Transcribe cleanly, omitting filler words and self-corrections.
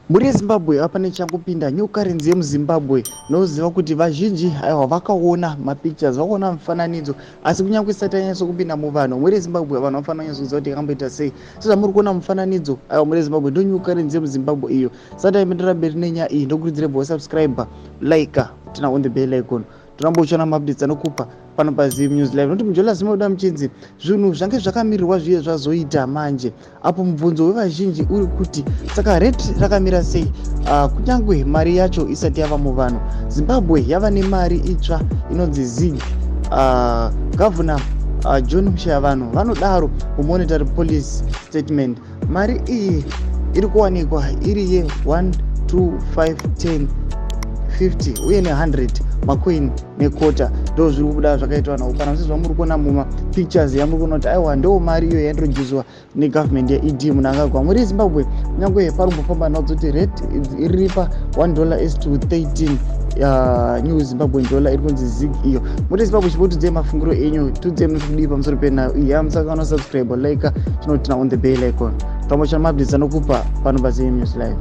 Muri Zimbabwe hapane changopinda nyoka renzi yemuZimbabwe noziva kuti vazhinji aiwa vakaona mapictures vakaona mufananidzo asi kunyange isati yanyatso kupinda muvanhu muri Zimbabwe vanhu vanofanira kunyatsoziva kuti yakamboita sei. Sezvamuri kuona mufananidzo aiwa muri Zimbabwe ndo nyoka renzi yemuZimbabwe iyo. Sati aimendera mberi nenyaya iyi ndokurudzire bva subscribe like tina on the bell icon torambochiona maupdates anokupa pano paZim News Live. Noti mujola zimoda muchinzi zvinhu zvange zvakamirirwa zviye zvazoita manje apo mubvunzo wevazhinji uri kuti saka rate rakamira sei kunyange mari yacho isati yava muvanhu. Zimbabwe yava nemari itsva inonzi ZIG. Governor John Mushavanhu vanodaro kumonetary policy statement. Mari iyi iri kuwanikwa iri ye 1 2 5 10 50 uye ne100 macoin nekota ndo zviri kubuda zvakaitwa nawo kana sezvamuri kuona mumapictures yamuri kuona kuti aiwa ndo mari iyo yaintroducwa negovernment yeED munangagwa muri Zimbabwe. Kunyange parumbofamba nadzo kuti rate iri pa $1 is to 13 new Zimbabwean dollar iri kunzi ZIG iyo. Muri Zimbabwe chipotudzei mafunguro enyu tudzei munokudii pamusoro penayo iyi. Musakana subscribe like chinotina on the bell icon. Tamochana maupdates anokupa pano paZim News Live.